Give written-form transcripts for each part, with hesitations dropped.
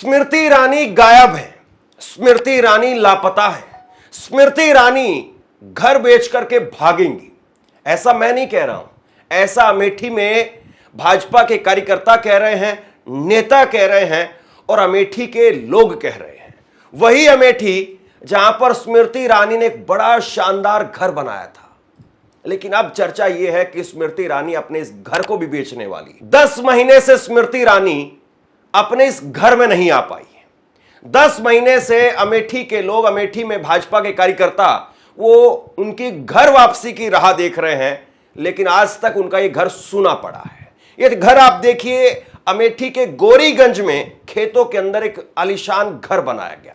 स्मृति ईरानी गायब है, स्मृति ईरानी लापता है, स्मृति ईरानी घर बेच करके भागेंगी। ऐसा मैं नहीं कह रहा हूं, ऐसा अमेठी में भाजपा के कार्यकर्ता कह रहे हैं, नेता कह रहे हैं और अमेठी के लोग कह रहे हैं। वही अमेठी जहां पर स्मृति ईरानी ने एक बड़ा शानदार घर बनाया था, लेकिन अब चर्चा यह है कि स्मृति ईरानी अपने इस घर को भी बेचने वाली है। 10 महीने से स्मृति ईरानी अपने इस घर में नहीं आ पाई है। 10 महीने से अमेठी के लोग, अमेठी में भाजपा के कार्यकर्ता, वो उनकी घर वापसी की राह देख रहे हैं, लेकिन आज तक उनका ये घर सूना पड़ा है। ये घर आप देखिए, अमेठी के गोरीगंज में खेतों के अंदर एक आलीशान घर बनाया गया।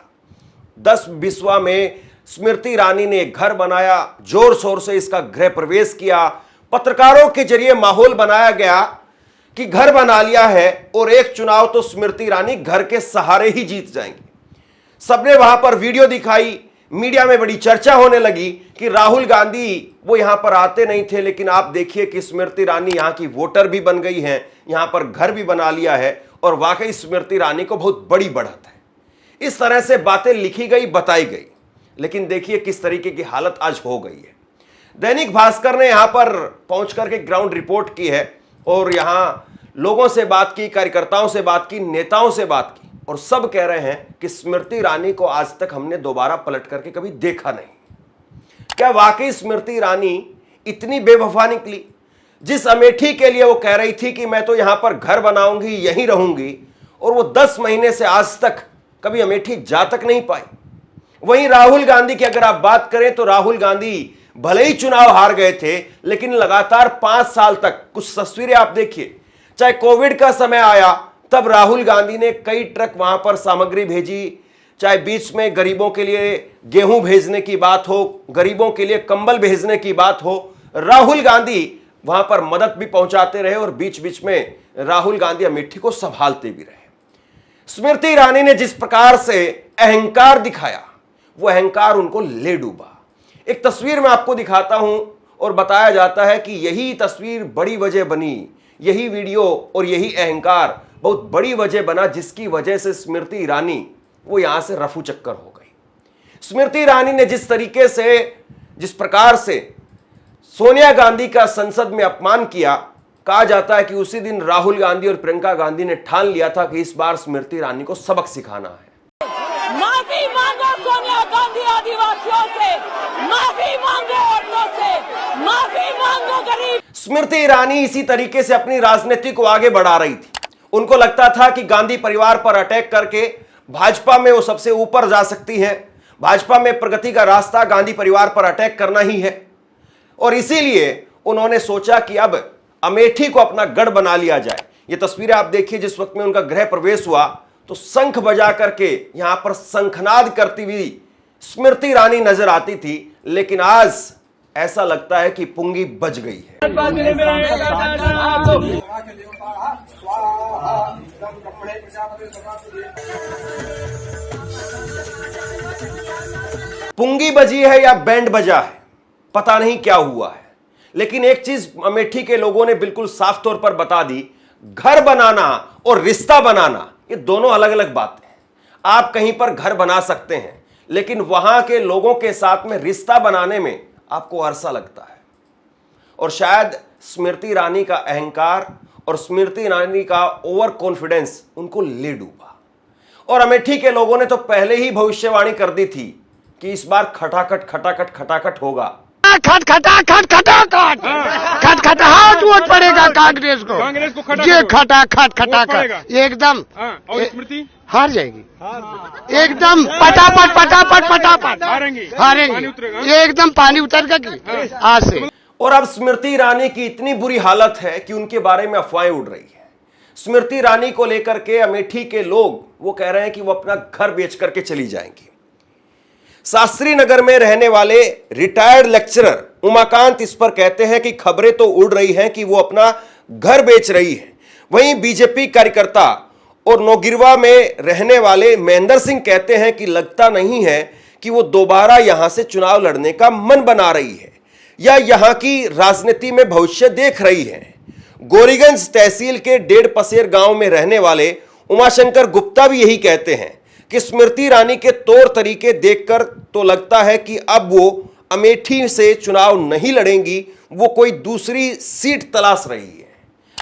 10 बिस्वा में स्मृति ईरानी ने एक घर बनाया, जोर शोर से इसका गृह प्रवेश किया, पत्रकारों के जरिए माहौल बनाया गया कि घर बना लिया है और एक चुनाव तो स्मृति ईरानी घर के सहारे ही जीत जाएंगी। सबने वहां पर वीडियो दिखाई, मीडिया में बड़ी चर्चा होने लगी कि राहुल गांधी वो यहां पर आते नहीं थे, लेकिन आप देखिए कि स्मृति ईरानी यहां की वोटर भी बन गई हैं, यहां पर घर भी बना लिया है और वाकई स्मृति ईरानी को बहुत बड़ी बढ़त है। इस तरह से बातें लिखी गई, बताई गई, लेकिन देखिए किस तरीके की हालत आज हो गई है। दैनिक भास्कर ने यहां पर पहुंच करके ग्राउंड रिपोर्ट की है और यहां लोगों से बात की, कार्यकर्ताओं से बात की, नेताओं से बात की, और सब कह रहे हैं कि स्मृति ईरानी को आज तक हमने दोबारा पलट करके कभी देखा नहीं। क्या वाकई स्मृति ईरानी इतनी बेवफा निकली? जिस अमेठी के लिए वो कह रही थी कि मैं तो यहां पर घर बनाऊंगी, यहीं रहूंगी, और वो 10 महीने से आज तक कभी अमेठी जा तक नहीं पाई। वहीं राहुल गांधी की अगर आप बात करें तो राहुल गांधी भले ही चुनाव हार गए थे, लेकिन लगातार 5 साल तक, कुछ तस्वीरें आप देखिए, चाहे कोविड का समय आया तब राहुल गांधी ने कई ट्रक वहां पर सामग्री भेजी, चाहे बीच में गरीबों के लिए गेहूं भेजने की बात हो, गरीबों के लिए कंबल भेजने की बात हो, राहुल गांधी वहां पर मदद भी पहुंचाते रहे और बीच बीच में राहुल गांधी अमेठी को संभालते भी रहे। स्मृति ईरानी ने जिस प्रकार से अहंकार दिखाया, वो अहंकार उनको ले डूबा। एक तस्वीर मैं आपको दिखाता हूं और बताया जाता है कि यही तस्वीर बड़ी वजह बनी, यही वीडियो और यही अहंकार बहुत बड़ी वजह बना, जिसकी वजह से स्मृति ईरानी वो यहां से रफू चक्कर हो गई। स्मृति ईरानी ने जिस तरीके से, जिस प्रकार से सोनिया गांधी का संसद में अपमान किया, कहा जाता है कि उसी दिन राहुल गांधी और प्रियंका गांधी ने ठान लिया था कि इस बार स्मृति ईरानी को सबक सिखाना है। माफी मांगो सोनिया गांधी आदिवासियों से, माफी मांगो औरतों से, माफी मांगो गरीब। स्मृति ईरानी इसी तरीके से अपनी राजनीति को आगे बढ़ा रही थी। उनको लगता था कि गांधी परिवार पर अटैक करके भाजपा में वो सबसे ऊपर जा सकती है, भाजपा में प्रगति का रास्ता गांधी परिवार पर अटैक करना ही है, और इसीलिए उन्होंने सोचा कि अब अमेठी को अपना गढ़ बना लिया जाए। ये तस्वीरें आप देखिए, जिस वक्त में उनका गृह प्रवेश हुआ तो शंख बजा करके यहां पर शंखनाद करती हुई स्मृति ईरानी नजर आती थी, लेकिन आज ऐसा लगता है कि पुंगी बज गई है। पुंगी बजी है या बैंड बजा है, पता नहीं क्या हुआ है, लेकिन एक चीज अमेठी के लोगों ने बिल्कुल साफ तौर पर बता दी, घर बनाना और रिश्ता बनाना ये दोनों अलग अलग बातें हैं। आप कहीं पर घर बना सकते हैं, लेकिन वहां के लोगों के साथ में रिश्ता बनाने में आपको अरसा लगता है। और शायद स्मृति ईरानी का अहंकार और स्मृति ईरानी का ओवर कॉन्फिडेंस उनको ले डूबा, और अमेठी के लोगों ने तो पहले ही भविष्यवाणी कर दी थी कि इस बार खटाखट खटाखट खटाखट होगा। खटखटाहट वोट पड़ेगा कांग्रेस को ये खटाखट खटाखट एकदम। और स्मृति हार जाएगी एकदम, पटापट हारेंगे एकदम, पानी उतर गया आज से। और अब स्मृति ईरानी की इतनी बुरी हालत है कि उनके बारे में अफवाहें उड़ रही है। स्मृति ईरानी को लेकर के अमेठी के लोग वो कह रहे हैं कि वो अपना घर बेच करके चली जाएंगी। शास्त्री नगर में रहने वाले रिटायर्ड लेक्चरर उमाकांत इस पर कहते हैं कि खबरें तो उड़ रही हैं कि वो अपना घर बेच रही है। वहीं बीजेपी कार्यकर्ता और नौगिरवा में रहने वाले महेंद्र सिंह कहते हैं कि लगता नहीं है कि वो दोबारा यहां से चुनाव लड़ने का मन बना रही है या यहां की राजनीति में भविष्य देख रही है। गोरीगंज तहसील के डेढ़ पसेर गांव में रहने वाले उमाशंकर गुप्ता भी यही कहते हैं कि स्मृति ईरानी के तौर तरीके देखकर तो लगता है कि अब वो अमेठी से चुनाव नहीं लड़ेंगी, वो कोई दूसरी सीट तलाश रही है।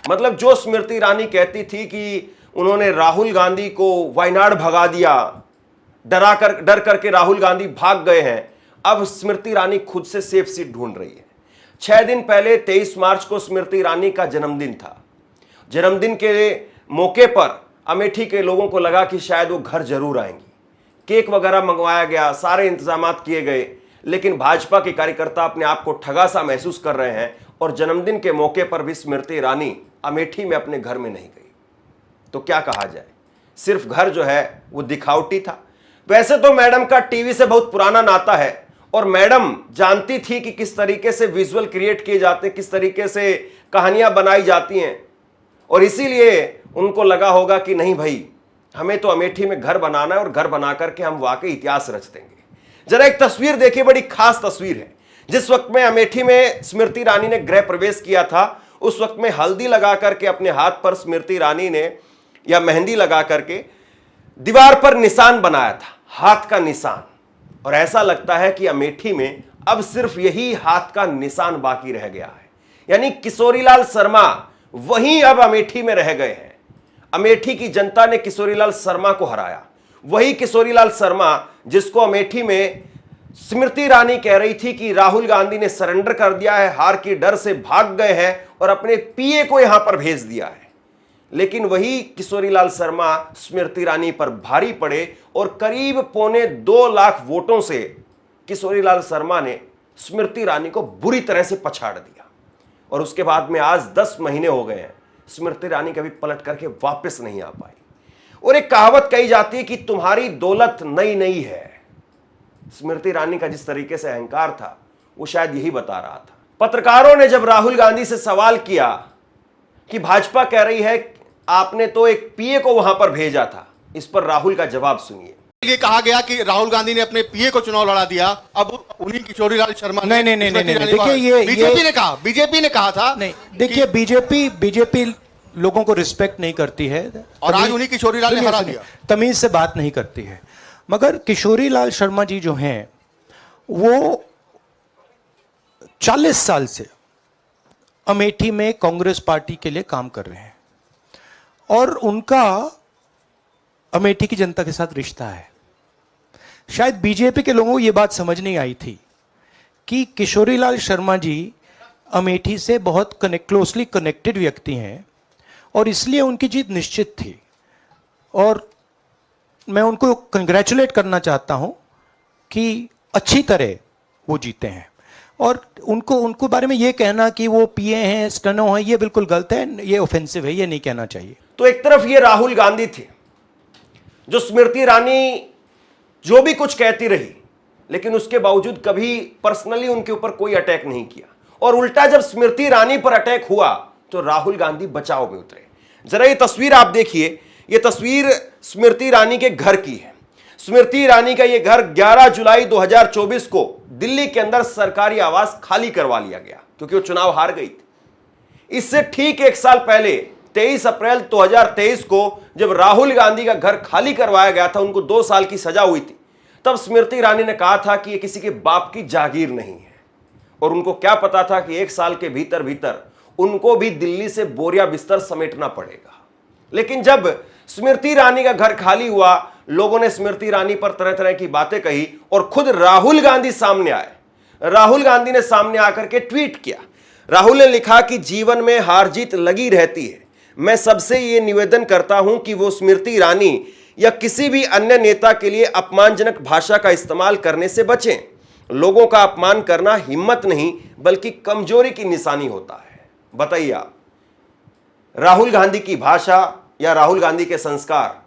मतलब जो स्मृति ईरानी कहती थी कि उन्होंने राहुल गांधी को वायनाड भगा दिया, डर करके राहुल गांधी भाग गए हैं, अब स्मृति ईरानी खुद से सेफ सीट ढूंढ रही है। 6 दिन पहले 23 मार्च को स्मृति ईरानी का जन्मदिन था। जन्मदिन के मौके पर अमेठी के लोगों को लगा कि शायद वो घर जरूर आएंगी। केक वगैरह मंगवाया गया, सारे इंतजाम किए गए, लेकिन भाजपा के कार्यकर्ता अपने आप को ठगा सा महसूस कर रहे हैं और जन्मदिन के मौके पर भी स्मृति ईरानी अमेठी में अपने घर में नहीं गई। तो क्या कहा जाए, सिर्फ घर जो है वो दिखावटी था। वैसे तो मैडम का टीवी से बहुत पुराना नाता है और मैडम जानती थी कि किस तरीके से विजुअल क्रिएट किए जाते हैं, किस तरीके से कहानियां बनाई जाती हैं, और इसीलिए उनको लगा होगा कि नहीं भाई, हमें तो अमेठी में घर बनाना है और घर बना करके हम वाकई इतिहास रच देंगे। जरा एक तस्वीर देखिए, बड़ी खास तस्वीर है। जिस वक्त में अमेठी में स्मृति ईरानी ने गृह प्रवेश किया था, उस वक्त में हल्दी लगा करके अपने हाथ पर स्मृति ईरानी ने या मेहंदी लगा करके दीवार पर निशान बनाया था, हाथ का निशान। और ऐसा लगता है कि अमेठी में अब सिर्फ यही हाथ का निशान बाकी रह गया है, यानी किशोरीलाल शर्मा वहीं अब अमेठी में रह गए हैं। अमेठी की जनता ने किशोरीलाल शर्मा को हराया, वही किशोरीलाल शर्मा जिसको अमेठी में स्मृति ईरानी कह रही थी कि राहुल गांधी ने सरेंडर कर दिया है, हार की डर से भाग गए हैं और अपने पीए को यहां पर भेज दिया है। लेकिन वही किशोरीलाल शर्मा स्मृति ईरानी पर भारी पड़े और करीब 1.25 लाख वोटों से किशोरीलाल शर्मा ने स्मृति ईरानी को बुरी तरह से पछाड़ दिया। और उसके बाद में आज 10 महीने हो गए हैं, स्मृति ईरानी कभी पलट करके वापस नहीं आ पाई। और एक कहावत कही जाती है कि तुम्हारी दौलत नई नई है। स्मृति ईरानी का जिस तरीके से अहंकार था, वो शायद यही बता रहा था। पत्रकारों ने जब राहुल गांधी से सवाल किया कि भाजपा कह रही है आपने तो एक पीए को वहां पर भेजा था, इस पर राहुल का जवाब सुनिए। ये कहा गया कि राहुल गांधी ने अपने पीए को चुनाव लड़ा दिया, अब उन्हीं किशोरीलाल शर्मा नहीं, देखिए ये बीजेपी ने कहा था। नहीं, देखिए बीजेपी लोगों को रिस्पेक्ट नहीं करती है और आज उन्हीं किशोरीलाल ने हरा दिया, तमीज से बात नहीं करती है। मगर किशोरीलाल शर्मा जी जो हैं वो 40 साल से अमेठी में कांग्रेस पार्टी के लिए काम कर रहे हैं और उनका अमेठी की जनता के साथ रिश्ता है। शायद बीजेपी के लोगों को यह बात समझ नहीं आई थी कि किशोरीलाल शर्मा जी अमेठी से बहुत क्लोजली कनेक्टेड व्यक्ति हैं और इसलिए उनकी जीत निश्चित थी। और मैं उनको कंग्रेचुलेट करना चाहता हूं कि अच्छी तरह वो जीते हैं। और उनको बारे में ये कहना कि वो पीए हैं, स्टनो हैं, ये बिल्कुल गलत है, ये ऑफेंसिव है, ये नहीं कहना चाहिए। तो एक तरफ ये राहुल गांधी थे जो स्मृति ईरानी जो भी कुछ कहती रही, लेकिन उसके बावजूद कभी पर्सनली उनके ऊपर कोई अटैक नहीं किया, और उल्टा जब स्मृति ईरानी पर अटैक हुआ तो राहुल गांधी बचाव में उतरे। जरा ये तस्वीर आप देखिए, ये तस्वीर स्मृति ईरानी के घर की है। स्मृति ईरानी का ये घर 11 जुलाई 2024 को दिल्ली के अंदर सरकारी आवास खाली करवा लिया गया क्योंकि वो चुनाव हार गई थी। इससे ठीक 1 साल पहले 23 अप्रैल 2023 को जब राहुल गांधी का घर खाली करवाया गया था, उनको 2 साल की सजा हुई थी, तब स्मृति ईरानी ने कहा था कि ये किसी के बाप की जागीर नहीं है। और उनको क्या पता था कि 1 साल के भीतर भीतर उनको भी दिल्ली से बोरिया बिस्तर समेटना पड़ेगा। लेकिन जब स्मृति ईरानी का घर खाली हुआ, लोगों ने स्मृति ईरानी पर तरह तरह की बातें कही और खुद राहुल गांधी सामने आए। राहुल गांधी ने सामने आकर के ट्वीट किया। राहुल ने लिखा कि जीवन में हार जीत लगी रहती है, मैं सबसे ये निवेदन करता हूं कि वो स्मृति ईरानी या किसी भी अन्य नेता के लिए अपमानजनक भाषा का इस्तेमाल करने से बचें। लोगों का अपमान करना हिम्मत नहीं बल्कि कमजोरी की निशानी होता है। बताइए आप, राहुल गांधी की भाषा या राहुल गांधी के संस्कार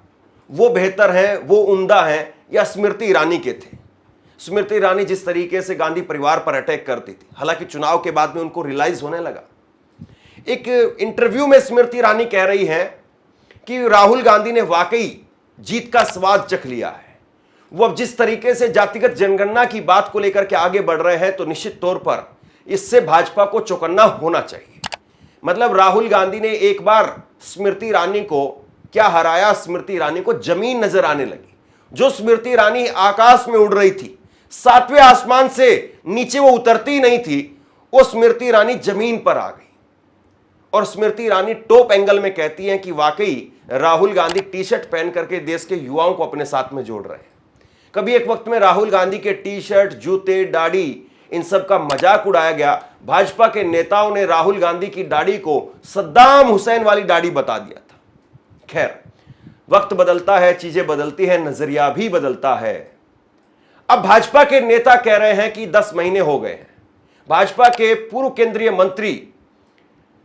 वो बेहतर हैं, वो उम्दा हैं, या स्मृति ईरानी के थे? स्मृति ईरानी जिस तरीके से गांधी परिवार पर अटैक करती थी, हालांकि चुनाव के बाद में उनको रियलाइज होने लगा। एक इंटरव्यू में स्मृति ईरानी कह रही है कि राहुल गांधी ने वाकई जीत का स्वाद चख लिया है। वो अब जिस तरीके से जातिगत जनगणना की बात को लेकर के आगे बढ़ रहे हैं, तो निश्चित तौर पर इससे भाजपा को चौकन्ना होना चाहिए। मतलब राहुल गांधी ने एक बार स्मृति ईरानी को क्या हराया, स्मृति ईरानी को जमीन नजर आने लगी। जो स्मृति ईरानी आकाश में उड़ रही थी, 7वें आसमान से नीचे वो उतरती नहीं थी, वो स्मृति ईरानी जमीन पर आ गई। और स्मृति ईरानी टॉप एंगल में कहती हैं कि वाकई राहुल गांधी टी शर्ट पहन करके देश के युवाओं को अपने साथ में जोड़ रहे हैं। कभी एक वक्त में राहुल गांधी के टी शर्ट, जूते, दाढ़ी, इन सब का मजाक उड़ाया गया। भाजपा के नेताओं ने राहुल गांधी की दाढ़ी को सद्दाम हुसैन वाली दाढ़ी बता दिया था। खैर, वक्त बदलता है, चीजें बदलती हैं, नजरिया भी बदलता है। अब भाजपा के नेता कह रहे हैं कि 10 महीने हो गए हैं। भाजपा के पूर्व केंद्रीय मंत्री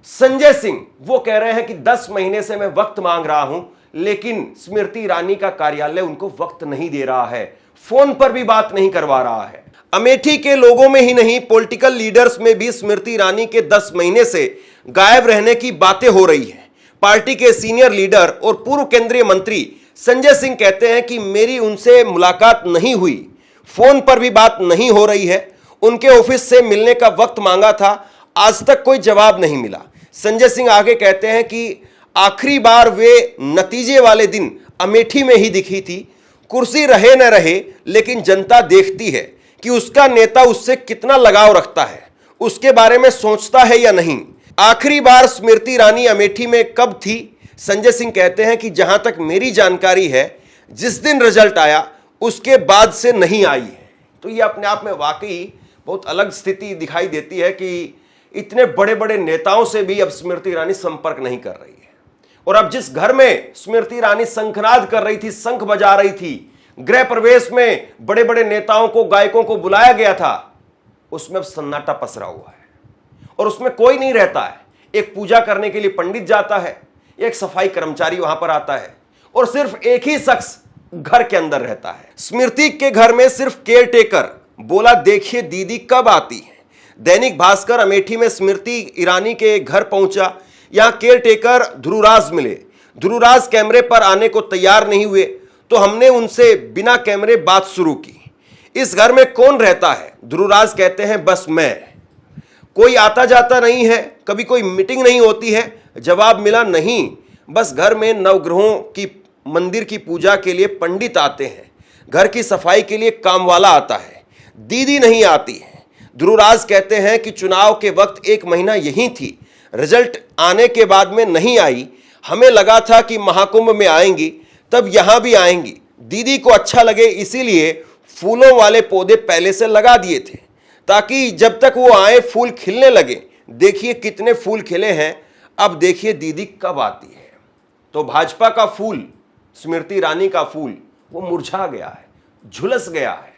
संजय सिंह वो कह रहे हैं कि 10 महीने से मैं वक्त मांग रहा हूं, लेकिन स्मृति ईरानी का कार्यालय उनको वक्त नहीं दे रहा है, फोन पर भी बात नहीं करवा रहा है। अमेठी के लोगों में ही नहीं, पॉलिटिकल लीडर्स में भी स्मृति ईरानी के 10 महीने से गायब रहने की बातें हो रही हैं। पार्टी के सीनियर लीडर और पूर्व केंद्रीय मंत्री संजय सिंह कहते हैं कि मेरी उनसे मुलाकात नहीं हुई, फोन पर भी बात नहीं हो रही है, उनके ऑफिस से मिलने का वक्त मांगा था, आज तक कोई जवाब नहीं मिला। संजय सिंह आगे कहते हैं कि आखिरी बार वे नतीजे वाले दिन अमेठी में ही दिखी थी। कुर्सी रहे न रहे, लेकिन जनता देखती है कि उसका नेता उससे कितना लगाव रखता है, उसके बारे में सोचता है या नहीं। आखिरी बार स्मृति ईरानी अमेठी में कब थी? संजय सिंह कहते हैं कि जहां तक मेरी जानकारी है, जिस दिन रिजल्ट आया उसके बाद से नहीं आई है। तो ये अपने आप में वाकई बहुत अलग स्थिति दिखाई देती है कि इतने बड़े बड़े नेताओं से भी अब स्मृति ईरानी संपर्क नहीं कर रही है। और अब जिस घर में स्मृति ईरानी शंखनाद कर रही थी, शंख बजा रही थी, गृह प्रवेश में बड़े बड़े नेताओं को, गायकों को बुलाया गया था, उसमें अब सन्नाटा पसरा हुआ है और उसमें कोई नहीं रहता है। एक पूजा करने के लिए पंडित जाता है, एक सफाई कर्मचारी वहां पर आता है और सिर्फ एक ही शख्स घर के अंदर रहता है। स्मृति के घर में सिर्फ केयर टेकर बोला, देखिए दीदी कब आती है। दैनिक भास्कर अमेठी में स्मृति ईरानी के घर पहुंचा। यहां केयर टेकर ध्रुवराज मिले। ध्रुवराज कैमरे पर आने को तैयार नहीं हुए, तो हमने उनसे बिना कैमरे बात शुरू की। इस घर में कौन रहता है? ध्रुवराज कहते हैं, बस मैं। कोई आता जाता नहीं है, कभी कोई मीटिंग नहीं होती है? जवाब मिला, नहीं, बस घर में नवग्रहों की मंदिर की पूजा के लिए पंडित आते हैं, घर की सफाई के लिए कामवाला आता है, दीदी नहीं आती है। ध्रुवराज कहते हैं कि चुनाव के वक्त 1 महीना यहीं थी, रिजल्ट आने के बाद में नहीं आई। हमें लगा था कि महाकुंभ में आएंगी, तब यहां भी आएंगी। दीदी को अच्छा लगे इसीलिए फूलों वाले पौधे पहले से लगा दिए थे, ताकि जब तक वो आए फूल खिलने लगे। देखिए कितने फूल खिले हैं, अब देखिए दीदी कब आती है। तो भाजपा का फूल, स्मृति ईरानी का फूल, वो मुरझा गया है, झुलस गया है।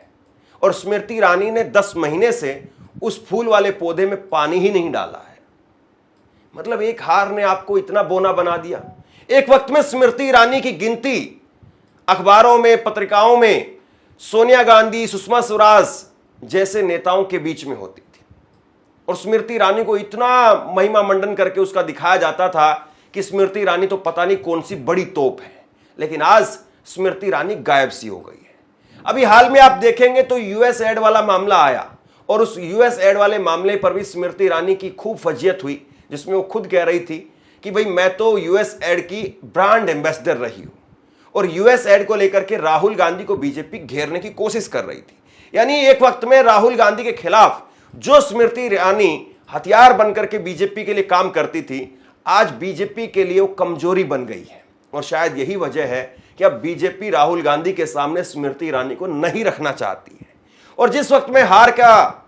और स्मृति ईरानी ने 10 महीने से उस फूल वाले पौधे में पानी ही नहीं डाला है। मतलब एक हार ने आपको इतना बोना बना दिया। एक वक्त में स्मृति ईरानी की गिनती अखबारों में, पत्रिकाओं में सोनिया गांधी, सुषमा स्वराज जैसे नेताओं के बीच में होती थी और स्मृति ईरानी को इतना महिमा मंडन करके उसका दिखाया जाता था कि स्मृति ईरानी तो पता नहीं कौन सी बड़ी तोप है। लेकिन आज स्मृति ईरानी गायब सी हो गई है। अभी हाल में आप देखेंगे तो यूएस एड वाला मामला आया और उस यूएस एड वाले मामले पर भी स्मृति ईरानी की खूब फजीयत हुई, जिसमें वो खुद कह रही थी कि भाई मैं तो यूएस एड की ब्रांड एम्बेसडर रही हूं और यूएस एड को लेकर के राहुल गांधी को बीजेपी घेरने की कोशिश कर रही थी। यानी एक वक्त में राहुल गांधी के खिलाफ जो स्मृति ईरानी हथियार बनकर के बीजेपी के लिए काम करती थी, आज बीजेपी के लिए वो कमजोरी बन गई है। और शायद यही वजह है कि अब बीजेपी राहुल गांधी के सामने स्मृति ईरानी को नहीं रखना चाहती है। और जिस वक्त में हार का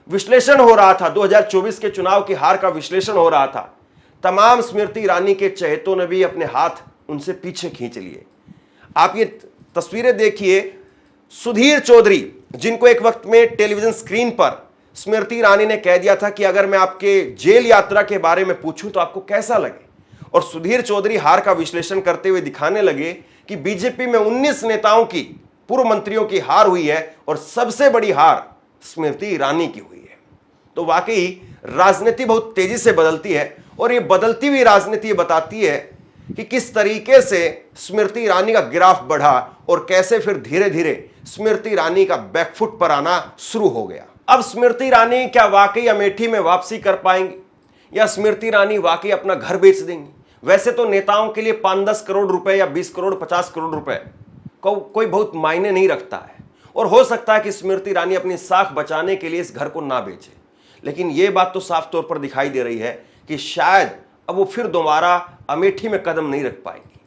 विश्लेषण हो रहा था, 2024 के चुनाव की हार का विश्लेषण हो रहा था, तमाम स्मृति ईरानी के चहेतों ने भी अपने हाथ उनसे पीछे खींच लिए। आप ये तस्वीरें देखिए, सुधीर चौधरी, जिनको एक वक्त में टेलीविजन स्क्रीन पर स्मृति ईरानी ने कह दिया था कि अगर मैं आपके जेल यात्रा के बारे में पूछूं तो आपको कैसा लगे, और सुधीर चौधरी हार का विश्लेषण करते हुए दिखाने लगे कि बीजेपी में 19 नेताओं की, पूर्व मंत्रियों की हार हुई है और सबसे बड़ी हार स्मृति ईरानी की हुई है। तो वाकई राजनीति बहुत तेजी से बदलती है और ये बदलती हुई राजनीति बताती है कि किस तरीके से स्मृति ईरानी का ग्राफ बढ़ा और कैसे फिर धीरे धीरे स्मृति ईरानी का बैकफुट पर आना शुरू हो गया। अब स्मृति ईरानी क्या वाकई अमेठी में वापसी कर पाएंगी या स्मृति ईरानी वाकई अपना घर बेच देंगी? वैसे तो नेताओं के लिए 5-10 करोड़ रुपए या 20 करोड़ 50 करोड़ रुपए को कोई बहुत मायने नहीं रखता है, और हो सकता है कि स्मृति ईरानी अपनी साख बचाने के लिए इस घर को ना बेचे। लेकिन यह बात तो साफ तौर पर दिखाई दे रही है कि शायद अब वो फिर दोबारा अमेठी में कदम नहीं रख पाएंगी।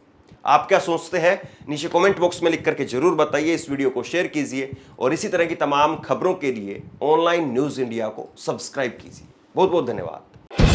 आप क्या सोचते हैं नीचे कमेंट बॉक्स में लिख करके जरूर बताइए। इस वीडियो को शेयर कीजिए और इसी तरह की तमाम खबरों के लिए ऑनलाइन न्यूज इंडिया को सब्सक्राइब कीजिए। बहुत बहुत धन्यवाद।